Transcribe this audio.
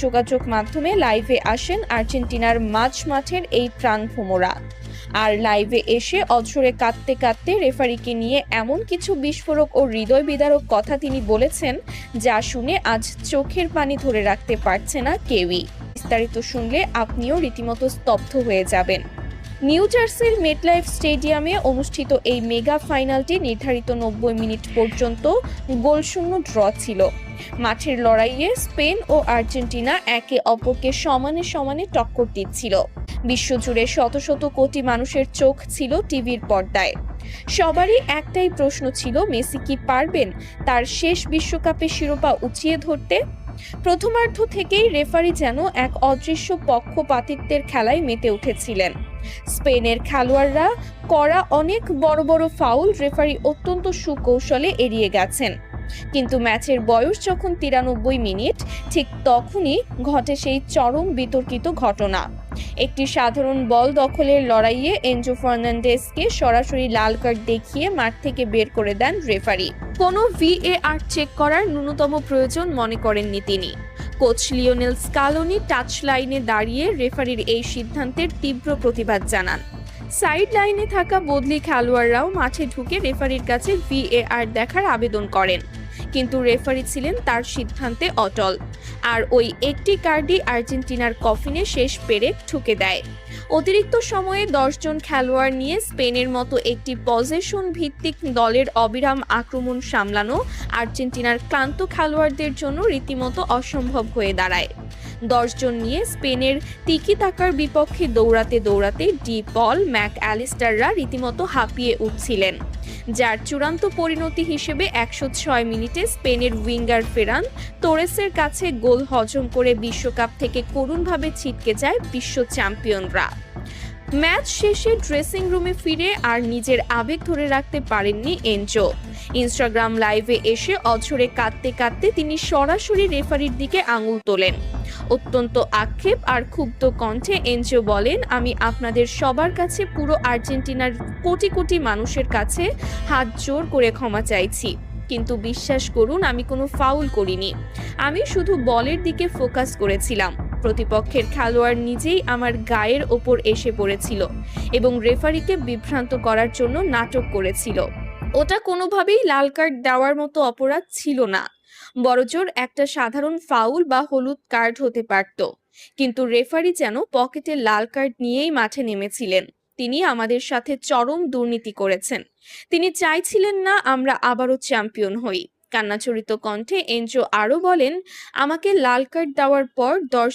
যোগাযোগ মাধ্যমে লাইভে আসেন আর্জেন্টিনার মাঝ মাঠের এই প্রাণভোমরা। আর লাইভে এসে অঝরে কাঁদতে কাঁদতে রেফারিকে নিয়ে এমন কিছু বিস্ফোরক ও হৃদয় বিদারক কথা তিনি বলেছেন, যা শুনে আজ চোখের পানি ধরে রাখতে পারছে না কেউই। বিস্তারিত শুনলে আপনিও রীতিমতো স্তব্ধ হয়ে যাবেন। নিউ জার্সির মেটলাইফ স্টেডিয়ামে অনুষ্ঠিত এই মেগা ফাইনালটি নির্ধারিত 90 মিনিট পর্যন্ত গোলশূন্য ড্র ছিল। মাঠের লড়াইয়ে স্পেন ও আর্জেন্টিনা একে অপরকে সমানে সমানে টক্কর দিচ্ছিল। বিশ্বজুড়ে শত শত কোটি মানুষের চোখ ছিল টিভির পর্দায়। সবারই একটাই প্রশ্ন ছিল, মেসি কি পারবেন তার শেষ বিশ্বকাপে শিরোপা উঁচিয়ে ধরতে? প্রথমার্ধ থেকেই রেফারি যেন এক অদৃশ্য পক্ষপাতিত্বের খেলায় মেতে উঠেছিলেন। স্পেনের খেলোয়াড়রা করা অনেক বড় বড় ফাউল রেফারি অত্যন্ত সুকৌশলে এড়িয়ে গেছেন। কিন্তু ম্যাচের বয়স যখন 93 মিনিট, ঠিক তখনই ঘটে সেই চরম বিতর্কিত ঘটনা। একটি সাধারণ বল দখলের লড়াইয়ে এনজো ফার্নান্ডেজকে সরাসরি লাল কার্ড দেখিয়ে মাঠ থেকে বের করে দেন রেফারি। কোনো VAR চেক করার ন্যূনতম প্রয়োজন মনে করেননি তিনি। কোচ লিওনেল স্কালোনি টাচ লাইনে দাঁড়িয়ে রেফারির এই সিদ্ধান্তের তীব্র প্রতিবাদ জানান। সাইড লাইনে থাকা বদলি খেলোয়াড়রাও মাঠে ঢুকে রেফারির কাছে VAR দেখার আবেদন করেন, কিন্তু রেফারি ছিলেন তার সিদ্ধান্তে অটল। আর ওই একটি কার্ডই আর্জেন্টিনার কফিনে শেষ পেরেক ঠুকে দেয়। অতিরিক্ত সময়ে 10 জন খেলোয়াড় নিয়ে স্পেনের মতো একটি পজেশন ভিত্তিক দলের অবিরাম আক্রমণ সামলানো আর্জেন্টিনার ক্লান্ত খেলোয়াড়দের জন্য রীতিমতো অসম্ভব হয়ে দাঁড়ায়। 10 জন নিয়ে স্পেনের তিকি তাকার বিপক্ষে দৌড়াতে দৌড়াতে ডি পল, ম্যাক অ্যালিস্টাররা রীতিমতো হাঁপিয়ে উঠছিলেন, যার চূড়ান্ত পরিণতি হিসেবে 106 মিনিটে স্পেনের উইঙ্গার ফেরান তোরেসের কাছে গোল হজম করে বিশ্বকাপ থেকে করুণভাবে ছিটকে যায় বিশ্ব চ্যাম্পিয়নরা। ম্যাচ শেষে ড্রেসিং রুমে ফিরে আর নিজের আবেগ ধরে রাখতে পারেননি এনজো। ইনস্টাগ্রাম লাইভে এসে অঝরে কাঁদতে কাঁদতে তিনি সরাসরি রেফারির দিকে আঙুল তোলেন। অত্যন্ত আক্ষেপ আর ক্ষুব্ধ কণ্ঠে এনজো বলেন, আমি আপনাদের সবার কাছে, পুরো আর্জেন্টিনার কোটি কোটি মানুষের কাছে হাত জোর করে ক্ষমা চাইছি, কিন্তু বিশ্বাস করুন আমি কোনো ফাউল করিনি। আমি শুধু বলের দিকে ফোকাস করেছিলাম। প্রতিপক্ষের খেলোয়াড় নিজেই আমার গায়ের ওপর এসে পড়েছিল এবং রেফারিকে বিভ্রান্ত করার জন্য নাটক করেছিল। ওটা কোনোভাবেই লাল কার্ড দেওয়ার মতো অপরাধ ছিল না, বড়জোর একটা সাধারণ ফাউল বা হলুদ কার্ড হতে পারত। কিন্তু রেফারি যেন পকেটে লাল কার্ড নিয়েই মাঠে নেমেছিলেন। তিনি আমাদের সাথে চরম দুর্নীতি করেছেন। তিনি চাইছিলেন না আমরা আবারও চ্যাম্পিয়ন হই। কান্নাজড়িত কণ্ঠে এনজো আরও বলেন, আমাকে লাল কার্ড দেওয়ার পর 10